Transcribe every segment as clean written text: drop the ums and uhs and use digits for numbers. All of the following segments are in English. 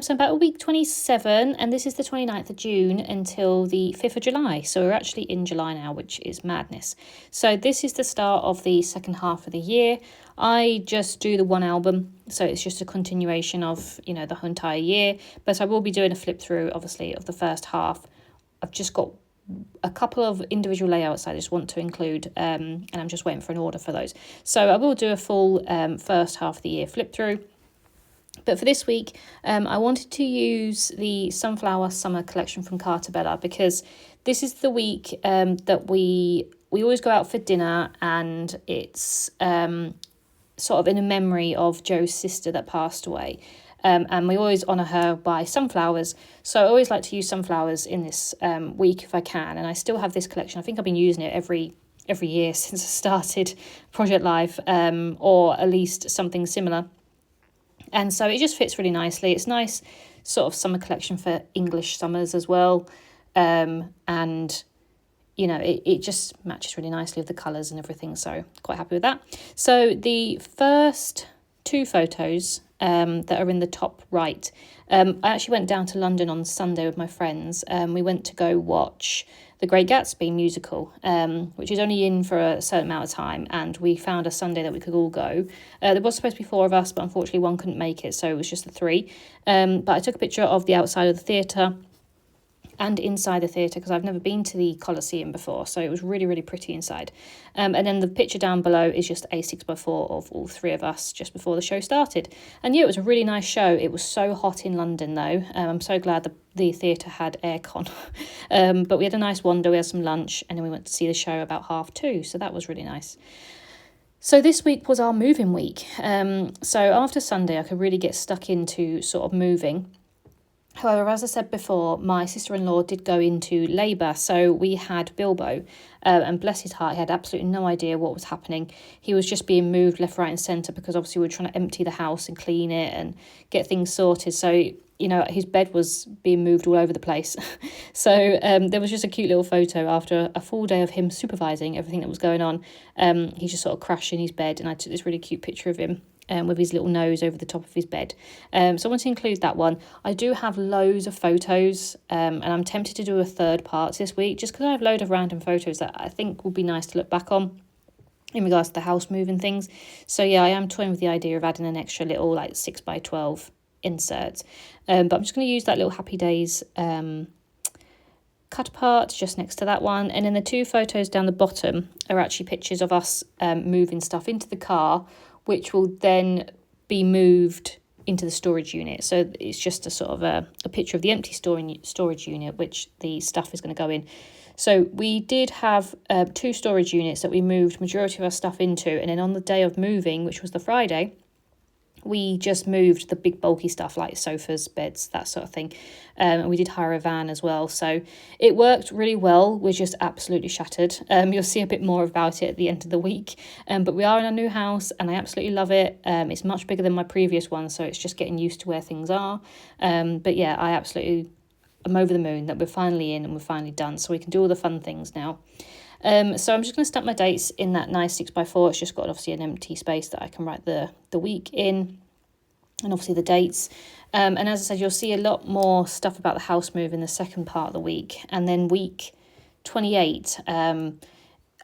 So I'm about a week 27, and this is the 29th of June until the 5th of July. So we're actually in July now, which is madness. So this is the start of the second half of the year. I just do the one album, so it's just a continuation of, the whole entire year. But I will be doing a flip through, obviously, of the first half. I've just got a couple of individual layouts I just want to include, and I'm just waiting for an order for those. So I will do a full first half of the year flip through. But for this week, I wanted to use the Sunflower Summer collection from Cartabella, because this is the week that we always go out for dinner, and it's sort of in a memory of Joe's sister that passed away. And we always honour her by sunflowers. So I always like to use sunflowers in this week if I can. And I still have this collection. I think I've been using it every year since I started Project Life, or at least something similar. And so it just fits really nicely. It's nice sort of summer collection for English summers as well. And it just matches really nicely with the colours and everything. So quite happy with that. So the first two photos that are in the top right, I actually went down to London on Sunday with my friends. We went to go watch The Great Gatsby musical, which is only in for a certain amount of time, and we found a Sunday that we could all go. There was supposed to be 4 of us, but unfortunately one couldn't make it, so it was just the 3. But I took a picture of the outside of the theatre and inside the theatre, because I've never been to the Colosseum before, so it was really, really pretty inside. And then the picture down below is just a 6x4 of all 3 of us just before the show started. And yeah, it was a really nice show. It was so hot in London though. I'm so glad the theatre had aircon. But we had a nice wander, we had some lunch, and then we went to see the show about 2:30, so that was really nice. So this week was our moving week. So after Sunday, I could really get stuck into sort of moving. However, as I said before, my sister-in-law did go into labour, so we had Bilbo, and bless his heart, he had absolutely no idea what was happening. He was just being moved left, right and centre, because obviously we were trying to empty the house and clean it and get things sorted. So, his bed was being moved all over the place. So there was just a cute little photo after a full day of him supervising everything that was going on. He just sort of crashed in his bed, and I took this really cute picture of him. With his little nose over the top of his bed. So I want to include that one. I do have loads of photos, and I'm tempted to do a third part this week, just because I have a load of random photos that I think would be nice to look back on in regards to the house move and things. So yeah, I am toying with the idea of adding an extra little 6x12 insert. But I'm just going to use that little Happy Days cut apart just next to that one. And then the 2 photos down the bottom are actually pictures of us moving stuff into the car, which will then be moved into the storage unit. So it's just a sort of a picture of the empty storage unit, which the stuff is going to go in. So we did have 2 storage units that we moved majority of our stuff into, and then on the day of moving, which was the Friday, we just moved the big bulky stuff like sofas, beds, that sort of thing. And we did hire a van as well. So it worked really well. We're just absolutely shattered. You'll see a bit more about it at the end of the week. But we are in a new house and I absolutely love it. It's much bigger than my previous one, so it's just getting used to where things are. But yeah, I'm over the moon that we're finally in and we're finally done. So we can do all the fun things now. So I'm just going to stamp my dates in that nice 6x4. It's just got obviously an empty space that I can write the week in, and obviously the dates. And as I said, you'll see a lot more stuff about the house move in the second part of the week. And then week 28, I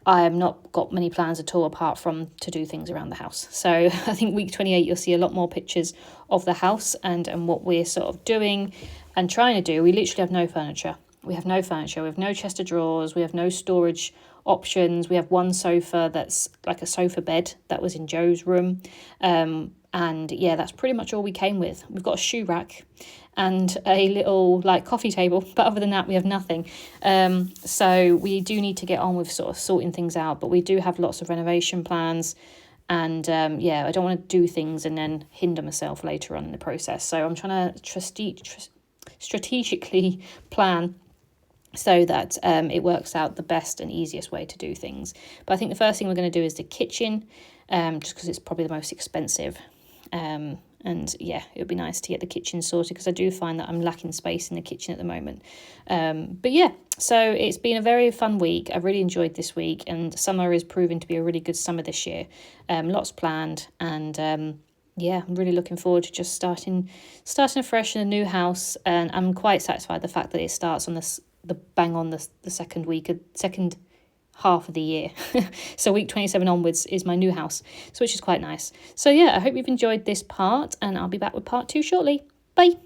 have not got many plans at all apart from to do things around the house. So I think week 28, you'll see a lot more pictures of the house and what we're sort of doing and trying to do. We literally have no furniture. We have no furniture, we have no chest of drawers, we have no storage options. We have one sofa that's like a sofa bed that was in Joe's room. And yeah, that's pretty much all we came with. We've got a shoe rack and a little coffee table, but other than that, we have nothing. So we do need to get on with sort of sorting things out, but we do have lots of renovation plans. And I don't want to do things and then hinder myself later on in the process. So I'm trying to strategically plan so that it works out the best and easiest way to do things. But I think the first thing we're going to do is the kitchen, just because it's probably the most expensive. And yeah, it would be nice to get the kitchen sorted, because I do find that I'm lacking space in the kitchen at the moment. But yeah, so it's been a very fun week. I've really enjoyed this week, and summer is proving to be a really good summer this year. Lots planned, and yeah, I'm really looking forward to just starting afresh in a new house, and I'm quite satisfied the fact that it starts on the bang on the second half of the year. So week 27 onwards is my new house, so which is quite nice. So yeah, I hope you've enjoyed this part, and I'll be back with part 2 shortly. Bye.